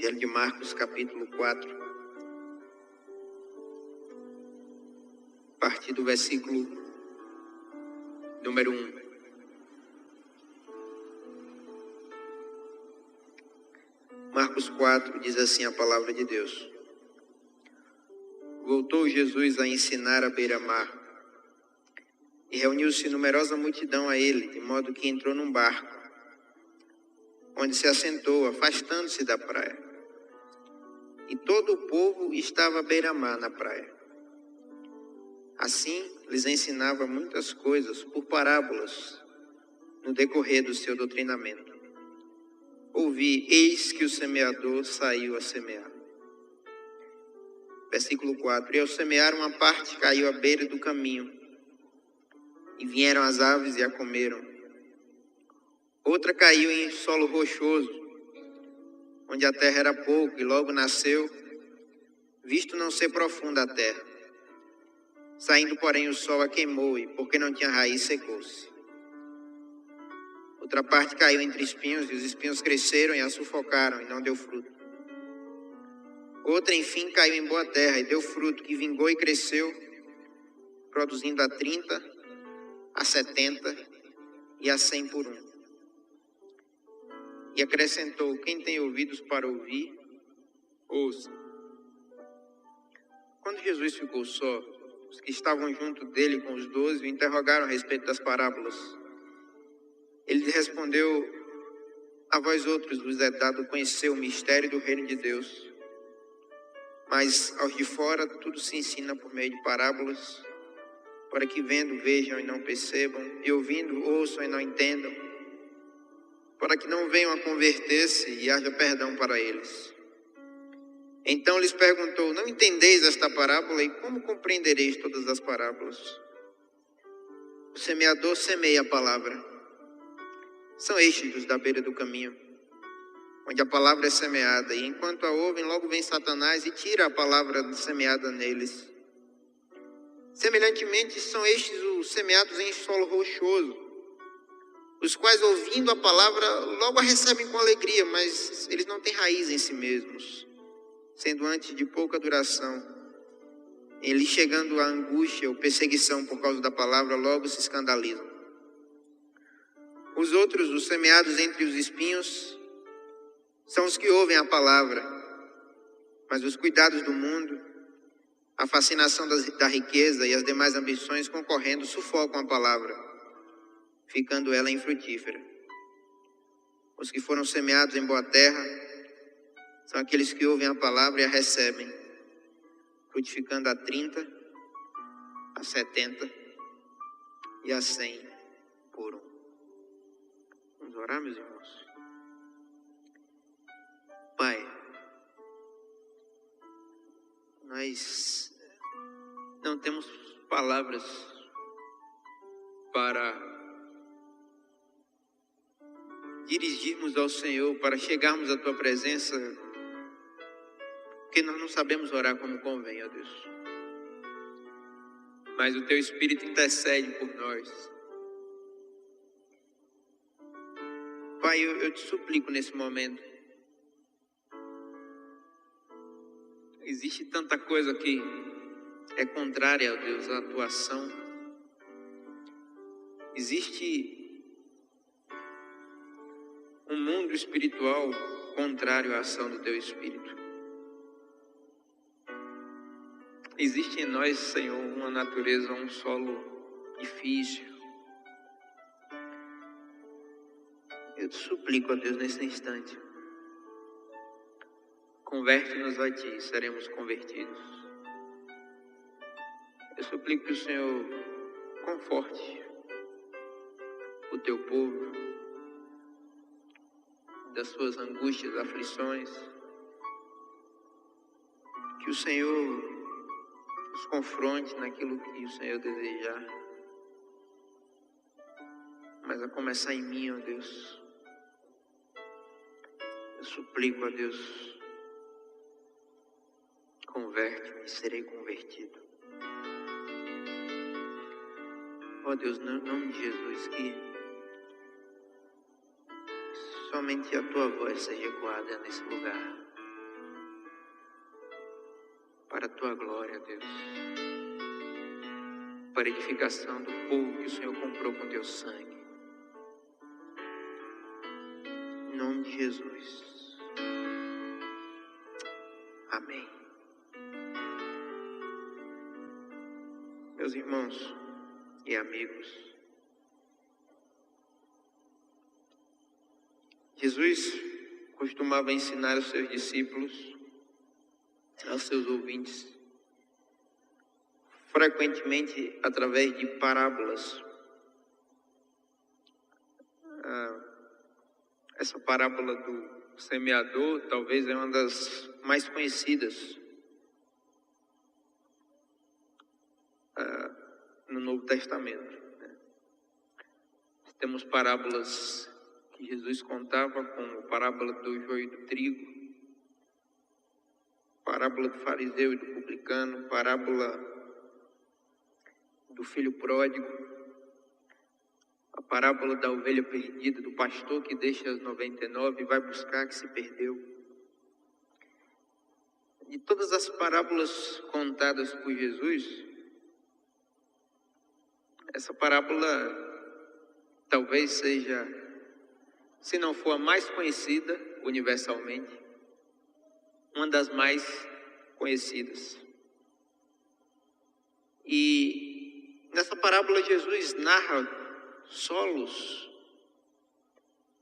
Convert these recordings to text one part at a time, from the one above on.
Evangelho de Marcos, capítulo 4, a partir do versículo número 1. Marcos 4 diz assim a palavra de Deus. Voltou Jesus a ensinar à beira-mar, e reuniu-se numerosa multidão a ele, de modo que entrou num barco, onde se assentou, afastando-se da praia. E todo o povo estava à beira-mar na praia. Assim, lhes ensinava muitas coisas por parábolas no decorrer do seu doutrinamento. Ouvi, eis que o semeador saiu a semear. Versículo 4. E ao semear, uma parte caiu à beira do caminho, e vieram as aves e a comeram. Outra caiu em solo rochoso, onde a terra era pouco, e logo nasceu, visto não ser profunda a terra. Saindo, porém, o sol a queimou, e porque não tinha raiz, secou-se. Outra parte caiu entre espinhos, e os espinhos cresceram e a sufocaram, e não deu fruto. Outra, enfim, caiu em boa terra, e deu fruto, que vingou e cresceu, produzindo a 30, a 70 e a 100 por um. E acrescentou, quem tem ouvidos para ouvir, ouça. Quando Jesus ficou só, os que estavam junto dele com os 12 o interrogaram a respeito das parábolas. Ele respondeu, a vós outros vos é dado conhecer o mistério do reino de Deus, mas aos de fora tudo se ensina por meio de parábolas, para que vendo vejam e não percebam, e ouvindo ouçam e não entendam, para que não venham a converter-se e haja perdão para eles. Então lhes perguntou, não entendeis esta parábola, e como compreendereis todas as parábolas? O semeador semeia a palavra. São estes os da beira do caminho, onde a palavra é semeada, e enquanto a ouvem, logo vem Satanás e tira a palavra semeada neles. Semelhantemente, são estes os semeados em solo rochoso, os quais, ouvindo a palavra, logo a recebem com alegria, mas eles não têm raiz em si mesmos, sendo antes de pouca duração. Eles, chegando à angústia ou perseguição por causa da palavra, logo se escandalizam. Os outros, os semeados entre os espinhos, são os que ouvem a palavra, mas os cuidados do mundo, a fascinação da riqueza e as demais ambições concorrendo sufocam a palavra, ficando ela infrutífera. Os que foram semeados em boa terra são aqueles que ouvem a palavra e a recebem, frutificando a 30, a 70 e a 100 por um. Vamos orar, meus irmãos? Pai, nós não temos palavras para dirigirmos ao Senhor, para chegarmos à Tua presença, porque nós não sabemos orar como convém, ó Deus. Mas o Teu Espírito intercede por nós. Pai, eu te suplico nesse momento. Existe tanta coisa que é contrária, ó Deus, à Tua ação. Existe um mundo espiritual contrário à ação do Teu Espírito. Existe em nós, Senhor, uma natureza, um solo difícil. Eu te suplico, ó Deus, nesse instante. Converte-nos a Ti, seremos convertidos. Eu suplico que o Senhor conforte o Teu povo das suas angústias, aflições. Que o Senhor os confronte naquilo que o Senhor desejar. Mas a começar em mim, ó Deus. Eu suplico a Deus, converte-me, serei convertido. Ó Deus, no nome de Jesus, que somente a Tua voz seja ecoada nesse lugar. para a tua glória, Deus, para a edificação do povo que o Senhor comprou com teu sangue. Em nome de Jesus. Amém. Meus irmãos e amigos, Jesus costumava ensinar aos seus discípulos, aos seus ouvintes, frequentemente através de parábolas. Essa parábola do semeador talvez é uma das mais conhecidas no Novo Testamento. Temos parábolas que Jesus contava, como a parábola do joio e do trigo, parábola do fariseu e do publicano, parábola do filho pródigo, a parábola da ovelha perdida, do pastor que deixa as 99 e vai buscar a que se perdeu. De todas as parábolas contadas por Jesus, essa parábola talvez seja, se não for a mais conhecida universalmente, uma das mais conhecidas. E nessa parábola Jesus narra solos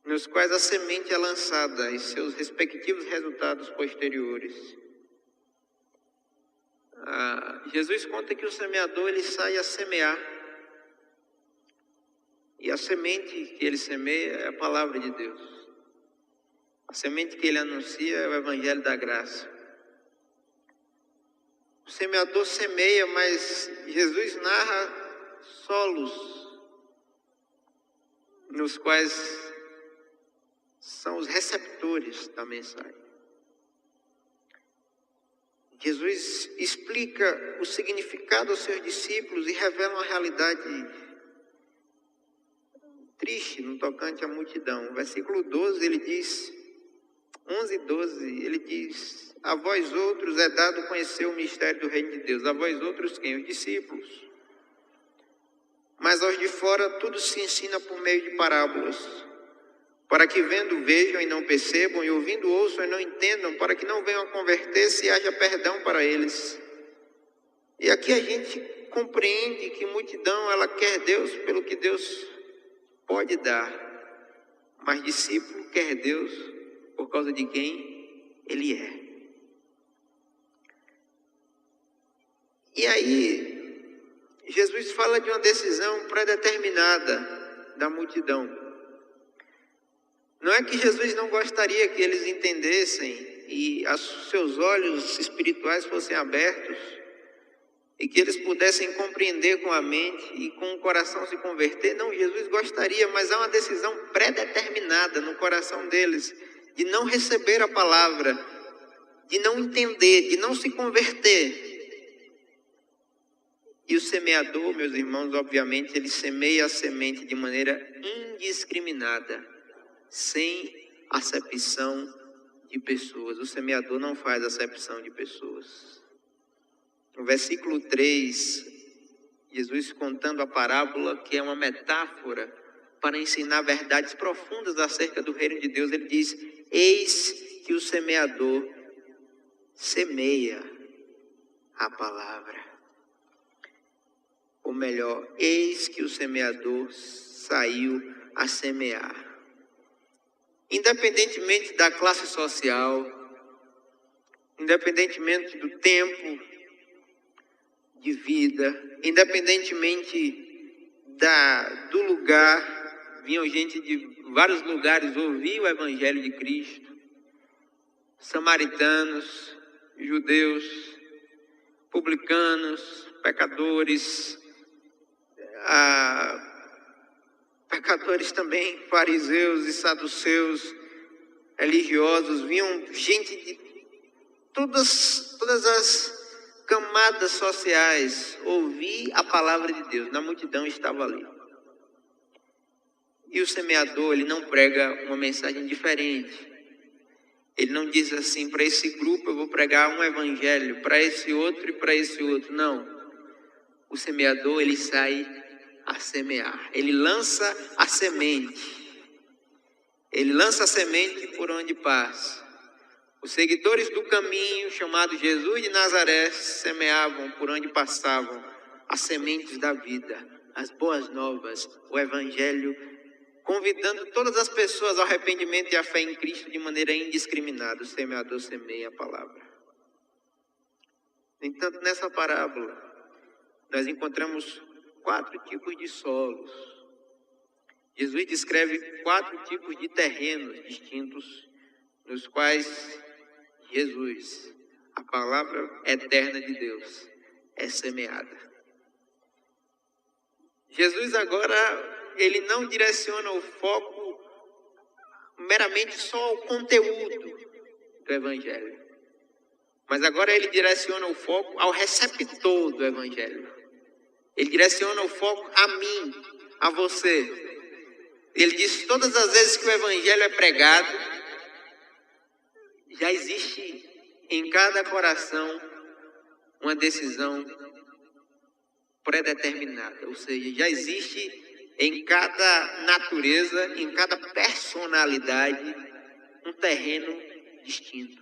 nos quais a semente é lançada e seus respectivos resultados posteriores. Jesus conta que o semeador ele sai a semear, e a semente que ele semeia é a palavra de Deus. A semente que ele anuncia é o evangelho da graça. O semeador semeia, mas Jesus narra solos nos quais são os receptores da mensagem. Jesus explica o significado aos seus discípulos e revela uma realidade triste no tocante à multidão. O versículo 12, ele diz, 11 e 12, ele diz: a vós outros é dado conhecer o mistério do reino de Deus. A vós outros quem? Os discípulos. Mas aos de fora tudo se ensina por meio de parábolas, para que vendo vejam e não percebam, e ouvindo ouçam e não entendam, para que não venham a converter-se e haja perdão para eles. E aqui a gente compreende que multidão, ela quer Deus pelo que Deus pode dar, mas discípulo quer Deus por causa de quem Ele é. E aí, Jesus fala de uma decisão predeterminada da multidão. Não é que Jesus não gostaria que eles entendessem e os seus olhos espirituais fossem abertos e que eles pudessem compreender com a mente e com o coração se converter. Não, Jesus gostaria, mas há uma decisão predeterminada no coração deles de não receber a palavra, de não entender, de não se converter. E o semeador, meus irmãos, obviamente, ele semeia a semente de maneira indiscriminada, sem acepção de pessoas. O semeador não faz acepção de pessoas. No versículo 3, Jesus contando a parábola, que é uma metáfora para ensinar verdades profundas acerca do reino de Deus, ele diz: eis que o semeador semeia a palavra. Ou melhor, eis que o semeador saiu a semear. Independentemente da classe social, independentemente do tempo de vida, independentemente do lugar, vinham gente de vários lugares ouvir o evangelho de Cristo, samaritanos, judeus, publicanos, pecadores, pecadores também, fariseus e saduceus, religiosos, vinham gente de todas as camadas sociais ouvir a palavra de Deus. Na multidão estava ali. E o semeador, ele não prega uma mensagem diferente. Ele não diz assim: para esse grupo eu vou pregar um evangelho, para esse outro e para esse outro. Não. O semeador, ele sai a semear. Ele lança a semente. Ele lança a semente por onde passa. Os seguidores do caminho, chamado Jesus de Nazaré, semeavam por onde passavam as sementes da vida, as boas novas, o evangelho, convidando todas as pessoas ao arrependimento e à fé em Cristo de maneira indiscriminada. O semeador semeia a palavra. No entanto, nessa parábola, nós encontramos 4 tipos de solos. Jesus descreve 4 tipos de terrenos distintos, nos quais Jesus, a palavra eterna de Deus, é semeada. Jesus agora, ele não direciona o foco meramente só ao conteúdo do evangelho, mas agora ele direciona o foco ao receptor do evangelho. Ele direciona o foco a mim, a você. Ele diz: todas as vezes que o evangelho é pregado, já existe em cada coração uma decisão predeterminada, ou seja, já existe em cada natureza, em cada personalidade, um terreno distinto.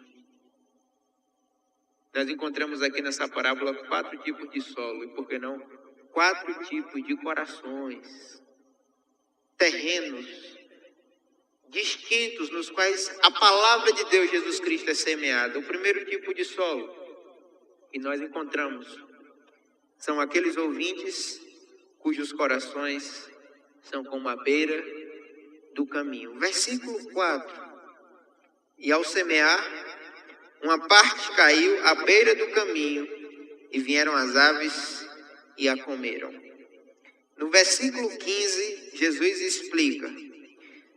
Nós encontramos aqui nessa parábola 4 tipos de solo, e por que não 4 tipos de corações, terrenos distintos nos quais a palavra de Deus, Jesus Cristo, é semeada. O primeiro tipo de solo que nós encontramos são aqueles ouvintes cujos corações são como a beira do caminho. Versículo 4. E ao semear, uma parte caiu à beira do caminho, e vieram as aves e a comeram. No versículo 15, Jesus explica: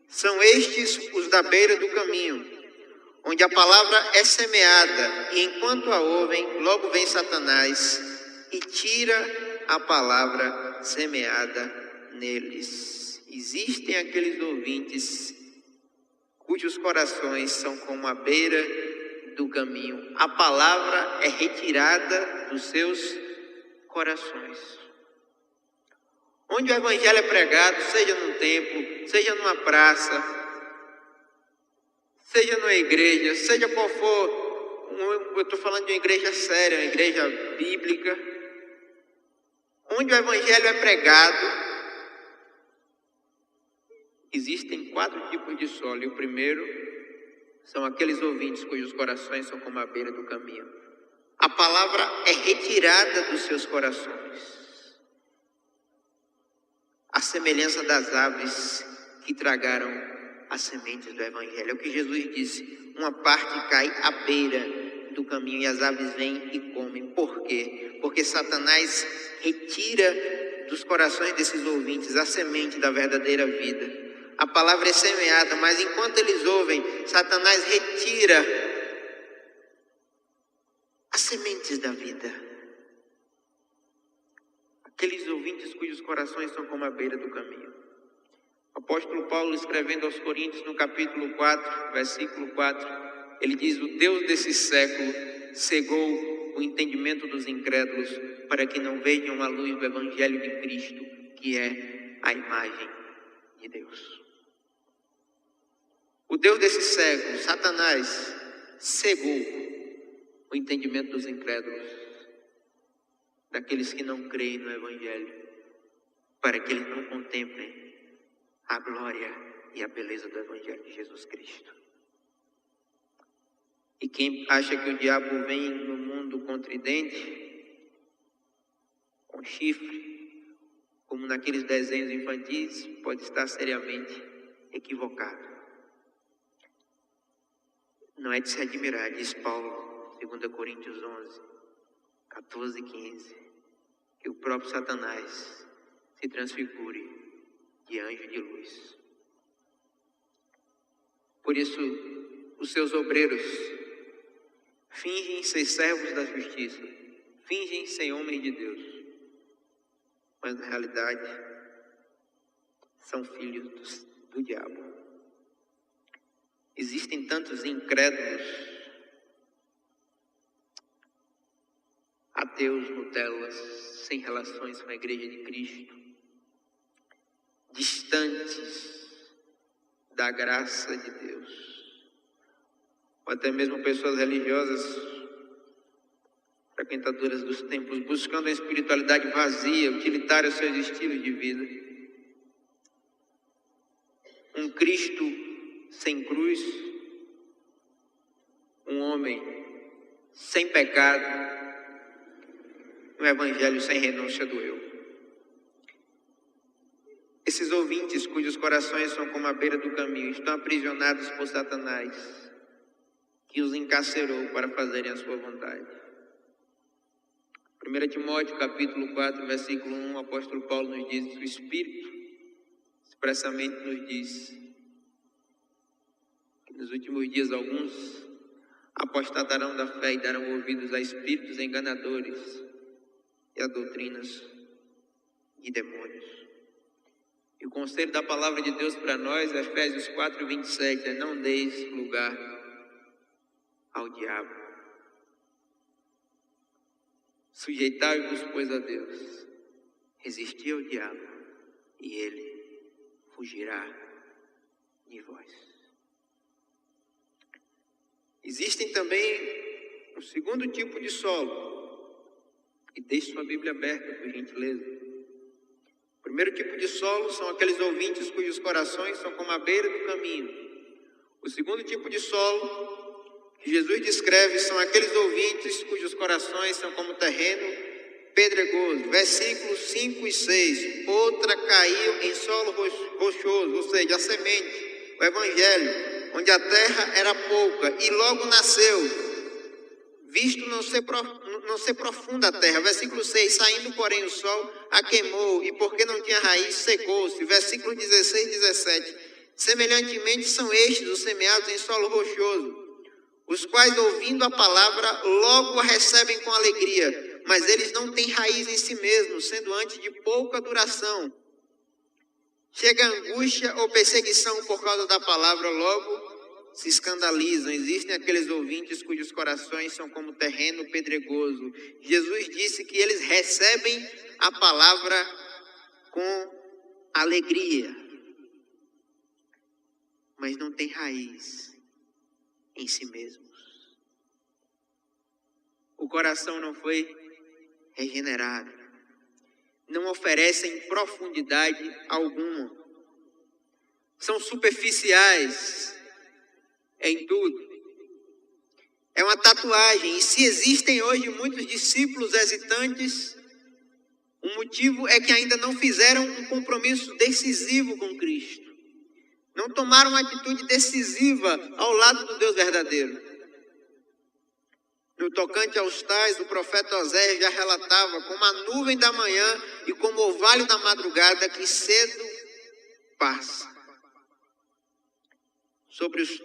são estes os da beira do caminho, onde a palavra é semeada, e enquanto a ouvem, logo vem Satanás e tira a palavra semeada neles. Existem aqueles ouvintes cujos corações são como a beira do caminho. A palavra é retirada dos seus corações. Onde o evangelho é pregado, seja num templo, seja numa praça, seja numa igreja, seja qual for, eu estou falando de uma igreja séria, uma igreja bíblica, onde o evangelho é pregado, existem 4 tipos de solo. E o primeiro são aqueles ouvintes cujos corações são como a beira do caminho. A palavra é retirada dos seus corações, a semelhança das aves que tragaram as sementes do evangelho. É o que Jesus disse: uma parte cai à beira do caminho e as aves vêm e comem. Por quê? Porque Satanás retira dos corações desses ouvintes a semente da verdadeira vida. A palavra é semeada, mas enquanto eles ouvem, Satanás retira as sementes da vida. Aqueles ouvintes cujos corações são como a beira do caminho. O apóstolo Paulo, escrevendo aos Coríntios, no capítulo 4, versículo 4, ele diz: o Deus desse século cegou o entendimento dos incrédulos, para que não vejam a luz do evangelho de Cristo, que é a imagem de Deus. O Deus desse século, Satanás, cegou o entendimento dos incrédulos, daqueles que não creem no evangelho, para que eles não contemplem a glória e a beleza do evangelho de Jesus Cristo. E quem acha que o diabo vem no mundo com tridente, com chifre, como naqueles desenhos infantis, pode estar seriamente equivocado. Não é de se admirar, diz Paulo, 2 Coríntios 11, 14 e 15, que o próprio Satanás se transfigure de anjo de luz. Por isso, os seus obreiros fingem ser servos da justiça, fingem ser homens de Deus, mas na realidade são filhos do diabo. Existem tantos incrédulos, ateus, Nutelas, sem relações com a Igreja de Cristo, distantes da graça de Deus, ou até mesmo pessoas religiosas, frequentadoras dos templos, buscando a espiritualidade vazia, utilitária aos seus estilos de vida. Um Cristo sem cruz, um homem sem pecado, um evangelho sem renúncia do eu. Esses ouvintes cujos corações são como a beira do caminho, estão aprisionados por Satanás, que os encarcerou para fazerem a sua vontade. 1 Timóteo capítulo 4, versículo 1, o apóstolo Paulo nos diz, o Espírito expressamente nos diz que nos últimos dias alguns apostatarão da fé e darão ouvidos a espíritos enganadores e a doutrinas de demônios. E o conselho da palavra de Deus para nós, Efésios 4, 27, é: não deis lugar ao diabo. Sujeitai-vos, pois, a Deus, resisti ao diabo, e ele fugirá de vós. Existem também um segundo tipo de solo, e deixe sua Bíblia aberta, por gentileza. O primeiro tipo de solo são aqueles ouvintes cujos corações são como a beira do caminho. O segundo tipo de solo que Jesus descreve são aqueles ouvintes cujos corações são como terreno pedregoso. Versículos 5 e 6. Outra caiu em solo rochoso, ou seja, a semente, o evangelho, onde a terra era pouca e logo nasceu, visto não ser profunda a terra. Versículo 6. Saindo, porém, o sol a queimou, e porque não tinha raiz, secou-se. Versículo 16 e 17. Semelhantemente são estes os semeados em solo rochoso, os quais, ouvindo a palavra, logo a recebem com alegria, mas eles não têm raiz em si mesmos, sendo antes de pouca duração. Chega a angústia ou perseguição por causa da palavra, logo se escandalizam. Existem aqueles ouvintes cujos corações são como terreno pedregoso. Jesus disse que eles recebem a palavra com alegria, mas não têm raiz em si mesmos. O coração não foi regenerado. Não oferecem profundidade alguma. São superficiais em tudo. É uma tatuagem. E se existem hoje muitos discípulos hesitantes, o motivo é que ainda não fizeram um compromisso decisivo com Cristo. Não tomaram uma atitude decisiva ao lado do Deus verdadeiro. No tocante aos tais, o profeta Oséias já relatava como a nuvem da manhã e como o orvalho da madrugada que cedo passa. Sobre os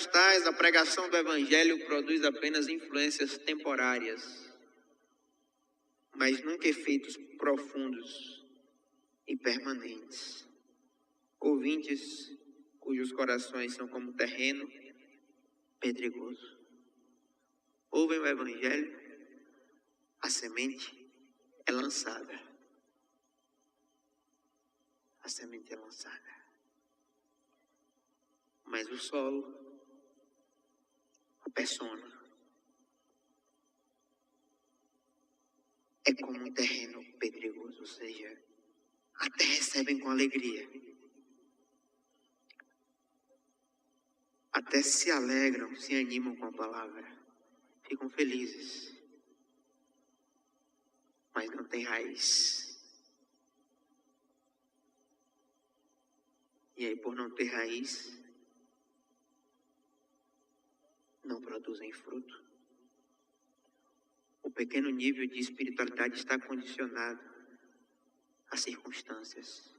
tais, a pregação do evangelho produz apenas influências temporárias, mas nunca efeitos profundos e permanentes. Ouvintes cujos corações são como terreno pedregoso. Ouvem o evangelho, a semente é lançada. A semente é lançada. Mas o solo, a persona, é como um terreno pedregoso, ou seja, até recebem com alegria. Até se alegram, se animam com a palavra. Ficam felizes, mas não tem raiz. E aí, por não ter raiz, não produzem fruto. O pequeno nível de espiritualidade está condicionado às circunstâncias.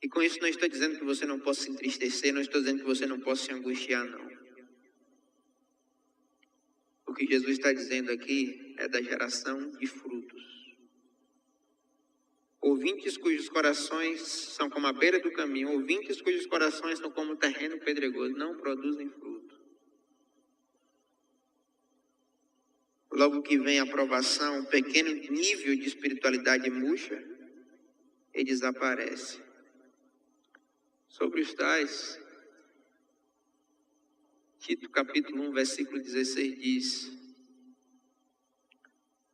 E com isso não estou dizendo que você não possa se entristecer, não estou dizendo que você não possa se angustiar, não. O que Jesus está dizendo aqui é da geração de frutos. Ouvintes cujos corações são como a beira do caminho, ouvintes cujos corações são como o terreno pedregoso, não produzem fruto. Logo que vem a aprovação, um pequeno nível de espiritualidade murcha, e desaparece. Sobre os tais, Tito capítulo 1, versículo 16 diz: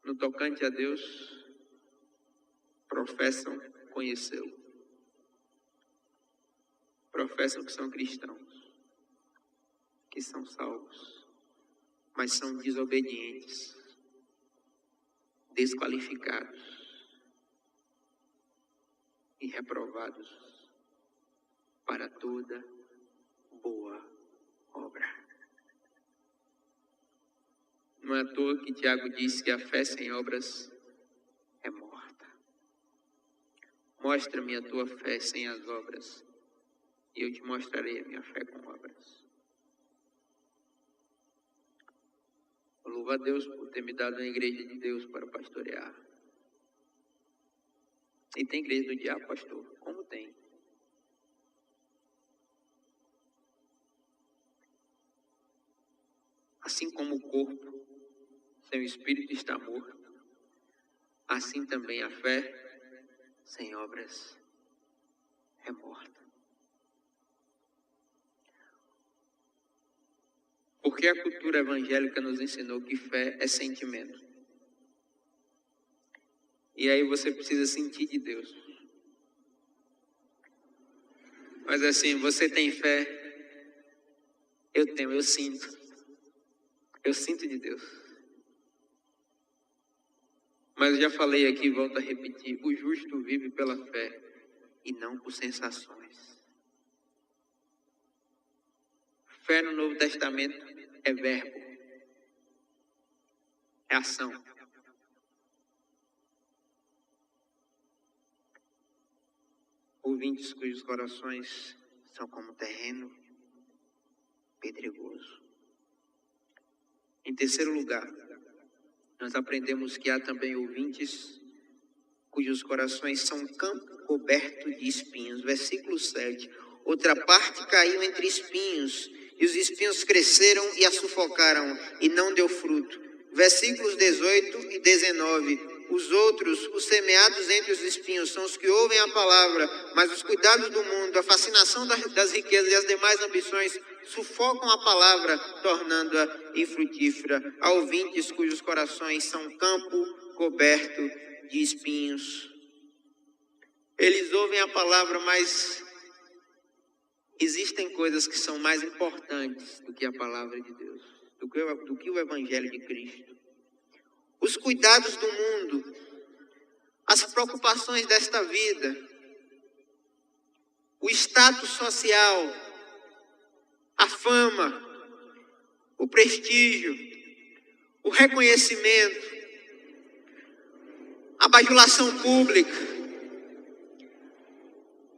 no tocante a Deus, professam conhecê-lo. Professam que são cristãos, que são salvos, mas são desobedientes, desqualificados e reprovados para toda boa obra. Não é à toa que Tiago disse que a fé sem obras é morta. Mostra-me a tua fé sem as obras, e eu te mostrarei a minha fé com obras. Eu louvo a Deus por ter me dado uma igreja de Deus para pastorear. E tem igreja do diabo, pastor? Como tem? Assim como o corpo sem o espírito está morto, assim também a fé sem obras é morta. Porque a cultura evangélica nos ensinou que fé é sentimento. E aí você precisa sentir de Deus. Mas assim, você tem fé? Eu tenho, eu sinto. Eu sinto de Deus. Mas eu já falei aqui, volto a repetir, o justo vive pela fé e não por sensações. Fé no Novo Testamento é verbo, é ação. Ouvintes cujos corações são como terreno pedregoso. Em terceiro lugar, nós aprendemos que há também ouvintes cujos corações são um campo coberto de espinhos. Versículo 7. Outra parte caiu entre espinhos, e os espinhos cresceram e a sufocaram, e não deu fruto. Versículos 18 e 19. Os outros, os semeados entre os espinhos, são os que ouvem a palavra, mas os cuidados do mundo, a fascinação das riquezas e as demais ambições sufocam a palavra, tornando-a infrutífera. Há ouvintes cujos corações são campo coberto de espinhos. Eles ouvem a palavra, mas existem coisas que são mais importantes do que a palavra de Deus, do que o Evangelho de Cristo. Os cuidados do mundo, as preocupações desta vida, o status social, a fama, o prestígio, o reconhecimento, a bajulação pública.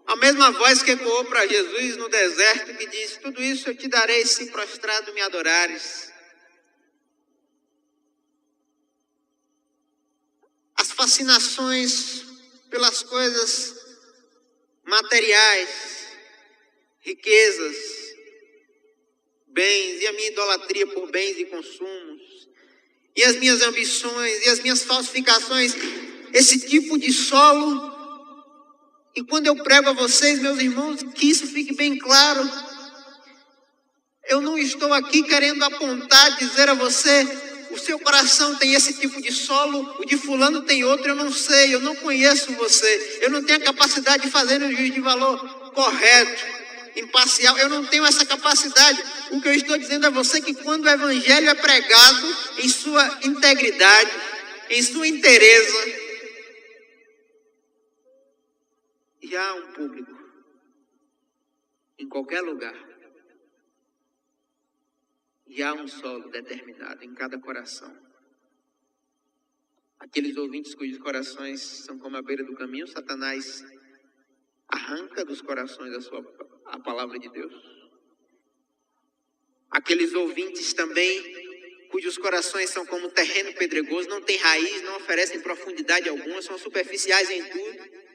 A mesma voz que ecoou para Jesus no deserto, que disse: tudo isso eu te darei se prostrado me adorares. As fascinações pelas coisas materiais, riquezas, bens, e a minha idolatria por bens e consumos, e as minhas ambições, e as minhas falsificações, esse tipo de solo. E quando eu prego a vocês, meus irmãos, que isso fique bem claro, eu não estou aqui querendo apontar, dizer a você: o seu coração tem esse tipo de solo, o de fulano tem outro. Eu não sei, eu não conheço você, eu não tenho a capacidade de fazer um juízo de valor correto, imparcial, eu não tenho essa capacidade. O que eu estou dizendo a você é que quando o evangelho é pregado em sua integridade, em sua inteireza, já há um público em qualquer lugar. E há um solo determinado em cada coração. Aqueles ouvintes cujos corações são como a beira do caminho, Satanás arranca dos corações a palavra de Deus. Aqueles ouvintes também cujos corações são como terreno pedregoso, não têm raiz, não oferecem profundidade alguma, são superficiais em tudo.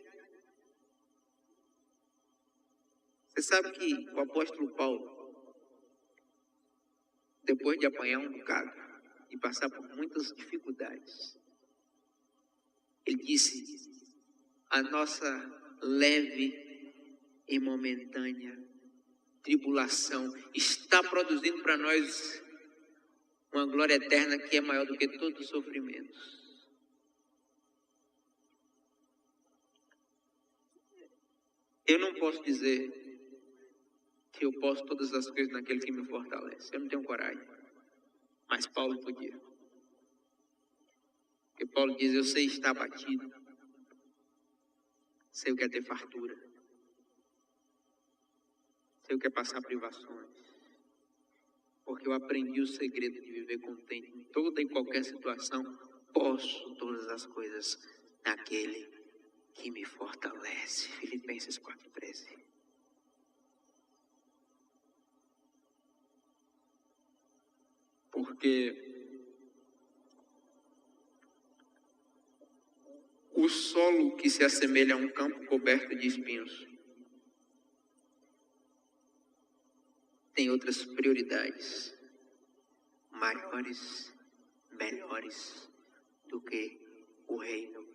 Você sabe que o apóstolo Paulo, depois de apanhar um bocado e passar por muitas dificuldades, ele disse: a nossa leve e momentânea tribulação está produzindo para nós uma glória eterna que é maior do que todos os sofrimentos. Eu não posso dizer que eu posso todas as coisas naquele que me fortalece. Eu não tenho coragem. Mas Paulo podia. Porque Paulo diz: eu sei estar abatido. Sei o que é ter fartura. Sei o que é passar privações. Porque eu aprendi o segredo de viver contente em toda e qualquer situação. Posso todas as coisas naquele que me fortalece. Filipenses 4:13. Porque o solo que se assemelha a um campo coberto de espinhos tem outras prioridades maiores, melhores do que o reino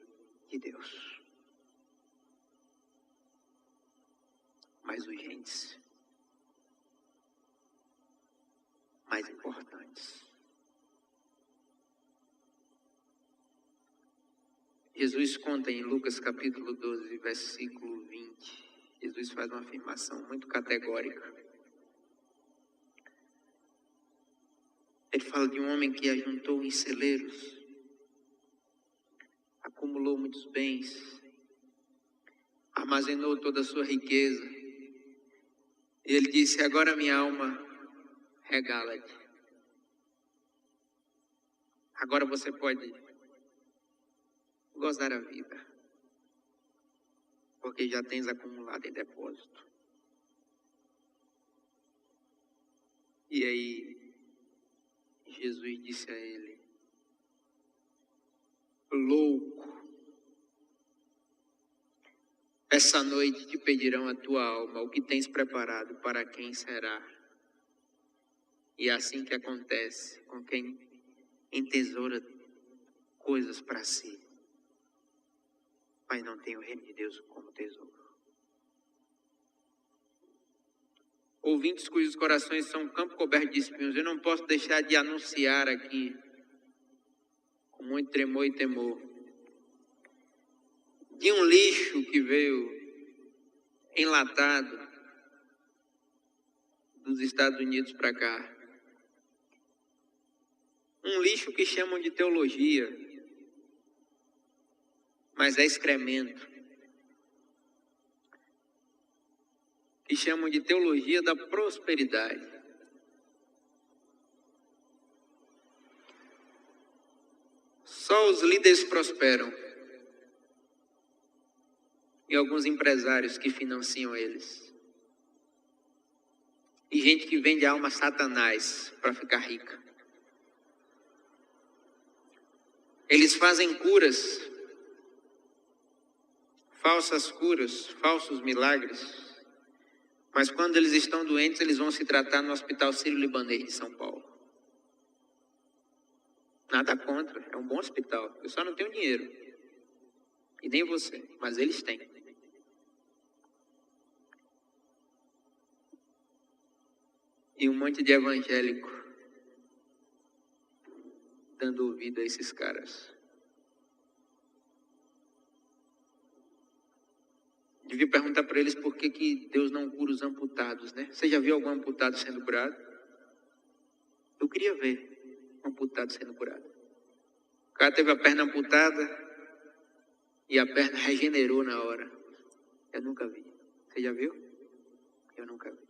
de Deus. Mais urgentes, mais importantes. Jesus conta em Lucas capítulo 12, versículo 20. Jesus faz uma afirmação muito categórica. Ele fala de um homem que ajuntou em celeiros, acumulou muitos bens, armazenou toda a sua riqueza. E ele disse: agora minha alma regala-te. Agora você pode gozar a vida, porque já tens acumulado em depósito. E aí Jesus disse a ele: louco, essa noite te pedirão a tua alma, o que tens preparado, para quem será? E é assim que acontece com quem entesoura coisas para si, mas não tem o reino de Deus como tesouro. Ouvintes cujos corações são um campo coberto de espinhos, eu não posso deixar de anunciar aqui, com muito tremor e temor, de um lixo que veio enlatado dos Estados Unidos para cá. Um lixo que chamam de teologia, mas é excremento. Que chamam de teologia da prosperidade. Só os líderes prosperam. E alguns empresários que financiam eles. E gente que vende a alma a Satanás para ficar rica. Eles fazem curas, falsas curas, falsos milagres. Mas quando eles estão doentes, eles vão se tratar no Hospital Sírio-Libanês de São Paulo. Nada contra, é um bom hospital. Eu só não tenho dinheiro. E nem você, mas eles têm. E um monte de evangélico dando ouvido a esses caras. Devia perguntar para eles por que Deus não cura os amputados, né? Você já viu algum amputado sendo curado? Eu queria ver um amputado sendo curado. O cara teve a perna amputada e a perna regenerou na hora. Eu nunca vi. Você já viu? Eu nunca vi.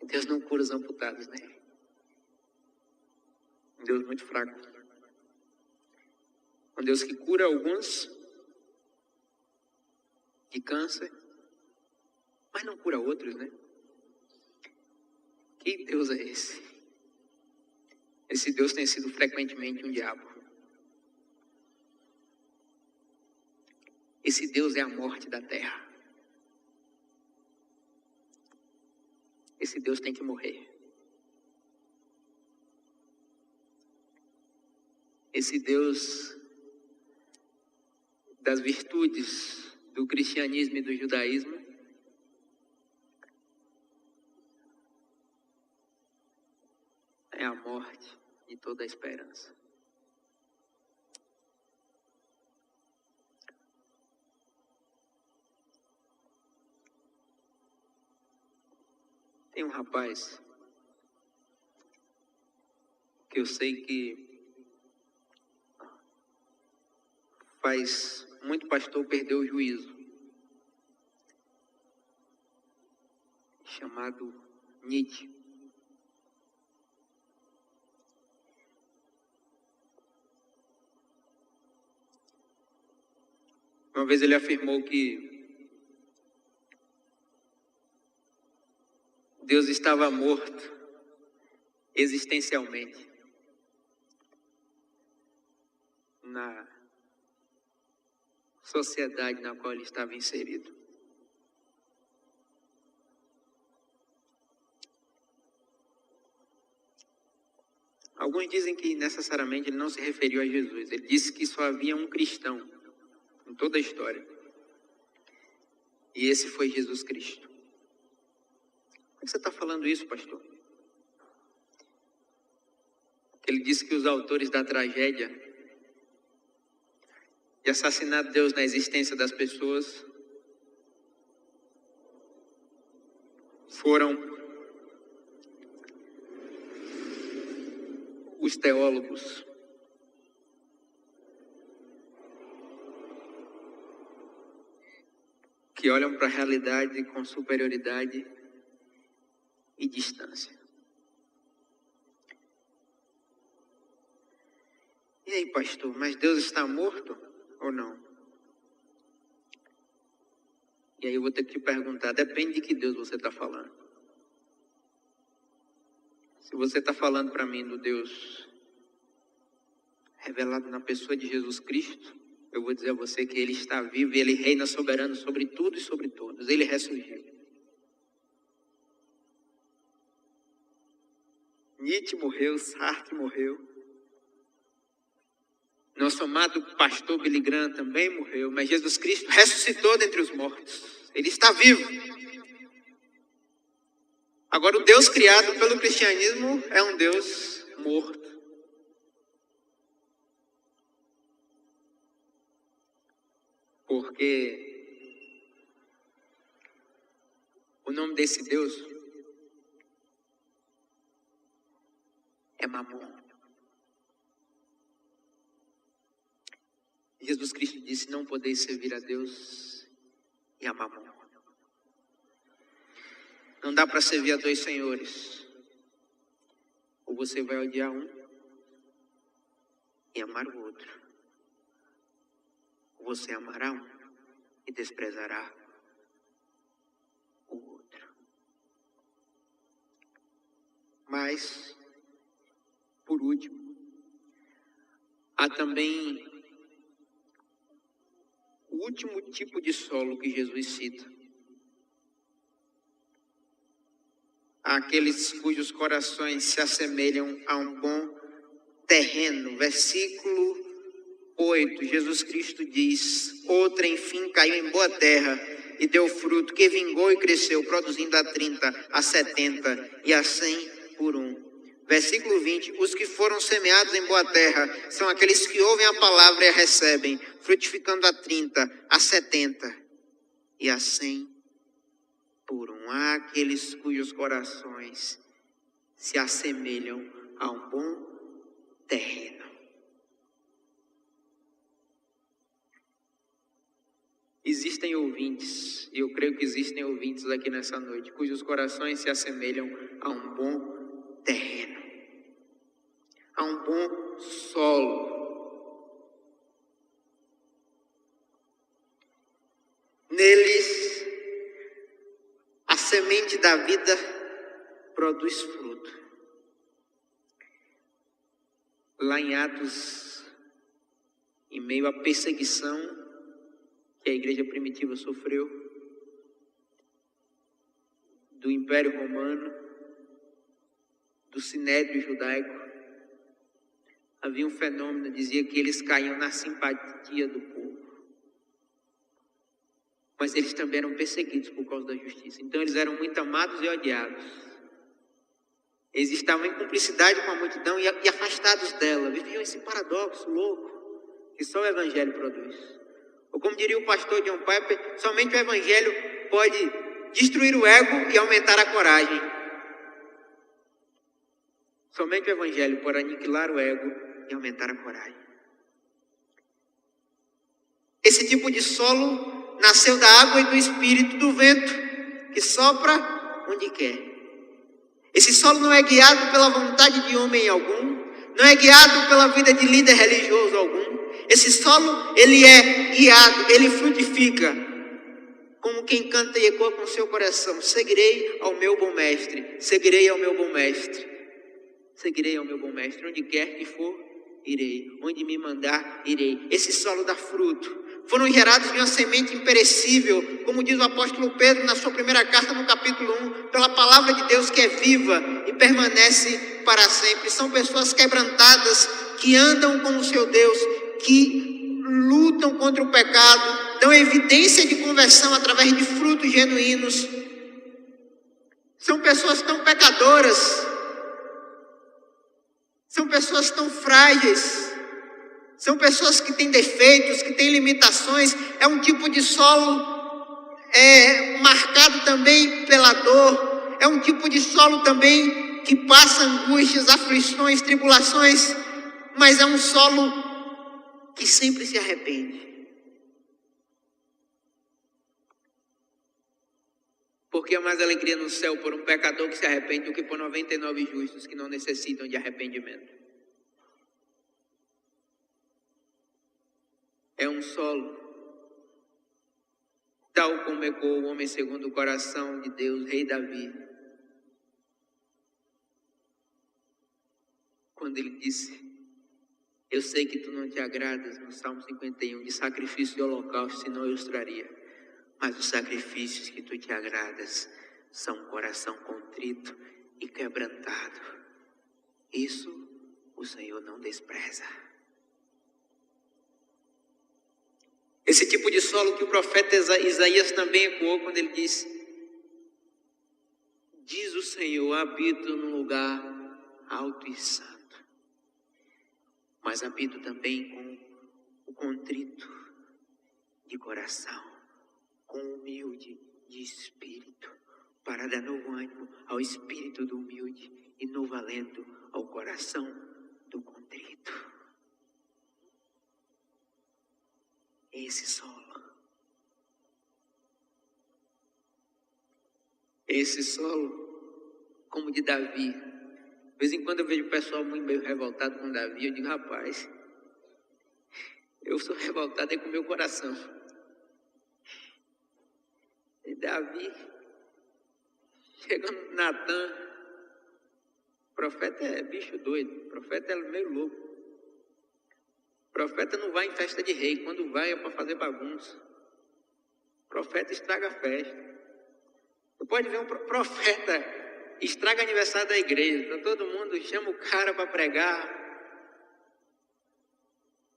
Deus não cura os amputados, né? Um Deus muito fraco. Um Deus que cura alguns de câncer, mas não cura outros, né? Que Deus é esse? Esse Deus tem sido frequentemente um diabo. Esse Deus é a morte da terra. Esse Deus tem que morrer. Esse Deus das virtudes do cristianismo e do judaísmo é a morte de toda a esperança. Tem um rapaz que eu sei que faz muito pastor perder o juízo, chamado Nietzsche. Uma vez ele afirmou que Deus estava morto existencialmente na sociedade na qual ele estava inserido. Alguns dizem que necessariamente ele não se referiu a Jesus. Ele disse que só havia um cristão em toda a história. E esse foi Jesus Cristo. Por que você está falando isso, pastor? Ele disse que os autores da tragédia de assassinar Deus na existência das pessoas foram os teólogos. Que olham para a realidade com superioridade e distância. E aí, pastor, mas Deus está morto ou não? E aí eu vou ter que te perguntar, depende de que Deus você está falando. Se você está falando para mim do Deus revelado na pessoa de Jesus Cristo, eu vou dizer a você que Ele está vivo e Ele reina soberano sobre tudo e sobre todos. Ele ressurgiu. Nietzsche morreu, Sartre morreu. Nosso amado pastor Billy Graham também morreu, mas Jesus Cristo ressuscitou dentre os mortos. Ele está vivo. Agora, o Deus criado pelo cristianismo é um Deus morto. Porque o nome desse Deus é Mamon. Jesus Cristo disse, não podeis servir a Deus e a Mamon. Não dá para servir a dois senhores. Ou você vai odiar um e amar o outro. Ou você amará um e desprezará o outro. Mas, por último, há também o último tipo de solo que Jesus cita. Aqueles cujos corações se assemelham a um bom terreno. Versículo 8, Jesus Cristo diz, outra enfim caiu em boa terra e deu fruto, que vingou e cresceu, produzindo a 30, a 70 e a 100 por um. Versículo 20, os que foram semeados em boa terra são aqueles que ouvem a palavra e a recebem, frutificando a 30, a 70 e a 100 por um. Há aqueles cujos corações se assemelham a um bom terreno. Existem ouvintes, e eu creio que existem ouvintes aqui nessa noite, cujos corações se assemelham a um bom terreno, a um bom solo. Neles, a semente da vida produz fruto. lá em Atos, em meio à perseguição que a igreja primitiva sofreu, do Império Romano, do Sinédrio Judaico, havia um fenômeno, dizia que eles caíam na simpatia do povo. Mas eles também eram perseguidos por causa da justiça. Então eles eram muito amados e odiados. Eles estavam em cumplicidade com a multidão e afastados dela. Viviam esse paradoxo louco que só o Evangelho produz. Ou como diria o pastor John Piper, somente o Evangelho pode destruir o ego e aumentar a coragem. Somente o Evangelho pode aniquilar o ego e aumentar a coragem. Esse tipo de solo nasceu da água e do espírito do vento, que sopra onde quer. Esse solo não é guiado pela vontade de homem algum, não é guiado pela vida de líder religioso algum. Esse solo, ele é guiado, ele frutifica, como quem canta e ecoa com seu coração: seguirei ao meu bom mestre, seguirei ao meu bom mestre, seguirei ao meu bom mestre, onde quer que for, irei, onde me mandar, irei. Esse solo dá fruto. Foram gerados de uma semente imperecível, como diz o apóstolo Pedro na sua primeira carta, no capítulo 1, pela palavra de Deus que é viva e permanece para sempre. São pessoas quebrantadas, que andam com o seu Deus, que lutam contra o pecado, dão evidência de conversão através de frutos genuínos. São pessoas tão pecadoras, são pessoas tão frágeis, são pessoas que têm defeitos, que têm limitações. É um tipo de solo marcado também pela dor. É um tipo de solo também que passa angústias, aflições, tribulações. Mas é um solo que sempre se arrepende. Porque há mais alegria no céu por um pecador que se arrepende do que por 99 justos que não necessitam de arrependimento. É um solo, tal como ecoou o homem segundo o coração de Deus, rei Davi, quando ele disse: eu sei que tu não te agradas, no Salmo 51, de sacrifício e holocausto, senão eu os traria. Mas os sacrifícios que tu te agradas são um coração contrito e quebrantado. Isso o Senhor não despreza. Esse tipo de solo que o profeta Isaías também ecoou quando ele disse: diz o Senhor, habito num lugar alto e santo, mas habito também com o contrito de coração, com o humilde de espírito, para dar novo ânimo ao espírito do humilde e novo alento ao coração do contrito. Esse solo, como de Davi. De vez em quando eu vejo o pessoal muito meio revoltado com Davi. Eu digo: rapaz, eu sou revoltado com o meu coração. E Davi, chega no Natan, o profeta é bicho doido, o profeta é meio louco. O profeta não vai em festa de rei, quando vai é para fazer bagunça. O profeta estraga a festa. Você pode ver um profeta estraga aniversário da igreja, tá todo mundo, chama o cara para pregar.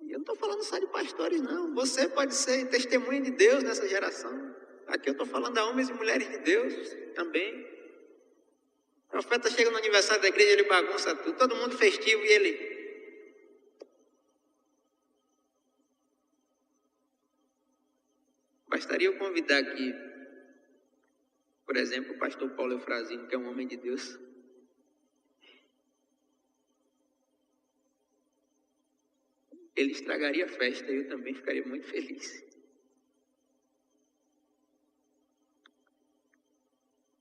E eu não estou falando só de pastores não, você pode ser testemunha de Deus nessa geração. Aqui eu estou falando a homens e mulheres de Deus também. O profeta chega no aniversário da igreja, ele bagunça tudo, todo mundo festivo e ele... Bastaria eu convidar aqui, por exemplo, o pastor Paulo Eufrazino, que é um homem de Deus. Ele estragaria a festa e eu também ficaria muito feliz.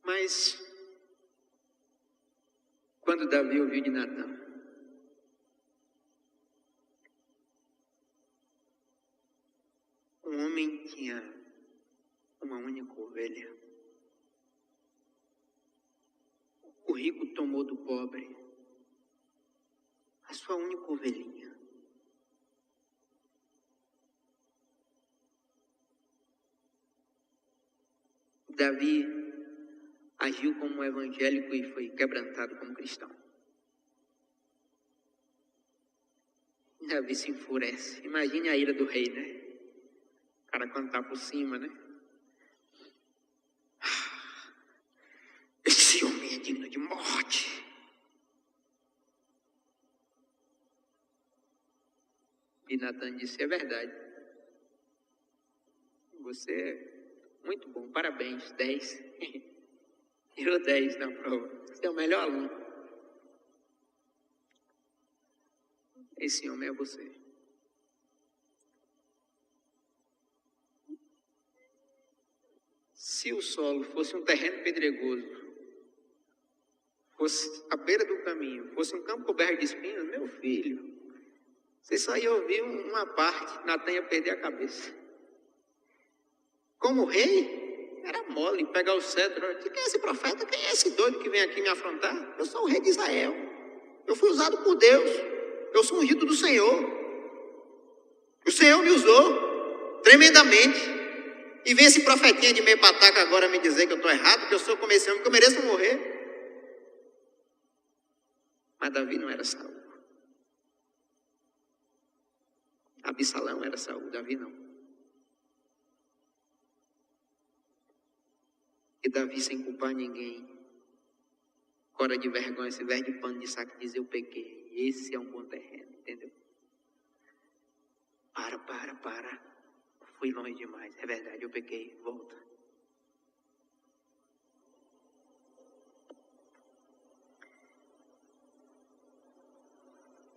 Mas, quando Davi ouviu de Natan, um homem tinha uma única ovelha. O rico tomou do pobre a sua única ovelhinha. Davi agiu como um evangélico e foi quebrantado como cristão. Davi se enfurece. Imagine a ira do rei, né? O cara quando tá por cima, né? Esse homem é digno de morte. E Natan disse, é verdade. Você é muito bom, parabéns, 10. Tirou 10 na prova. Você é o melhor aluno. Esse homem é você. Se o solo fosse um terreno pedregoso, fosse à beira do caminho, fosse um campo coberto de espinhos, meu filho, você só ia ouvir uma parte, Natan ia perder a cabeça. Como rei, era mole pegar o cetro. Quem é esse profeta? Quem é esse doido que vem aqui me afrontar? Eu sou o rei de Israel. Eu fui usado por Deus. Eu sou ungido do Senhor. O Senhor me usou tremendamente. E vem esse profetinha de meio pataca agora me dizer que eu estou errado, que eu sou como esse homem, que eu mereço morrer. Mas Davi não era Saul. Absalão era Saul, Davi não. E Davi, sem culpar ninguém, cora de vergonha, se veste de pano de saco e diz, eu pequei. Esse é um bom terreno, entendeu? Para. Fui longe demais, é verdade, eu pequei, volta.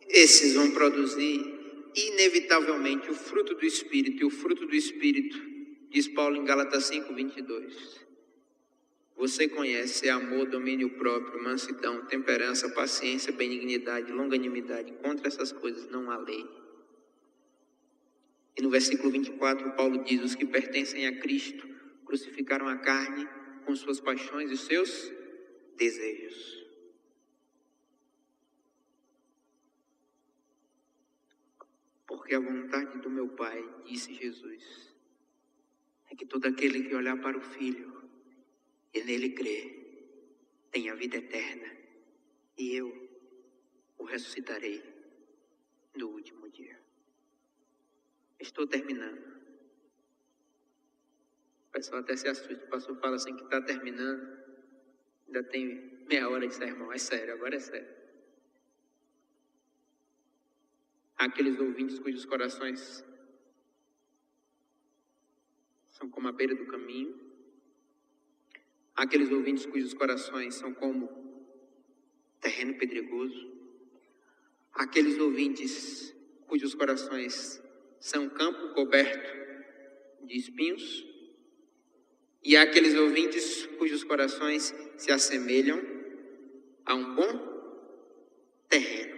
Esses vão produzir inevitavelmente o fruto do Espírito, e o fruto do Espírito, diz Paulo em Gálatas 5:22. Você conhece amor, domínio próprio, mansidão, temperança, paciência, benignidade, longanimidade. Contra essas coisas não há lei. E no versículo 24, Paulo diz, os que pertencem a Cristo crucificaram a carne com suas paixões e seus desejos. Porque a vontade do meu Pai, disse Jesus, é que todo aquele que olhar para o Filho e nele crer, tem a vida eterna, e eu o ressuscitarei no último dia. Estou terminando. O pessoal até se assusta, o pastor fala assim que está terminando, ainda tem meia hora de sermão, é sério, agora é sério. Aqueles ouvintes cujos corações são como a beira do caminho, aqueles ouvintes cujos corações são como terreno pedregoso, aqueles ouvintes cujos corações são campo coberto de espinhos, e aqueles ouvintes cujos corações se assemelham a um bom terreno.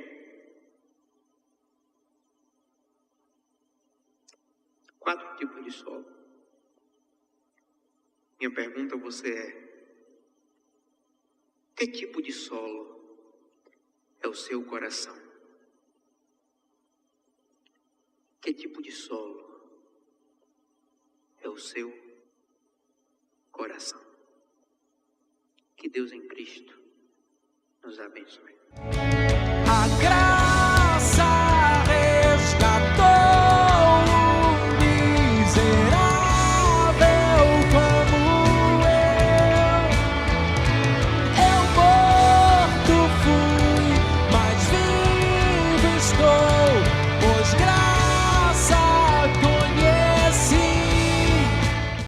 Quatro tipos de solo. Minha pergunta a você é: que tipo de solo é o seu coração? Que tipo de solo é o seu coração? Que Deus em Cristo nos abençoe. A graça resgatou o miserável como eu morto fui, mas vivo estou.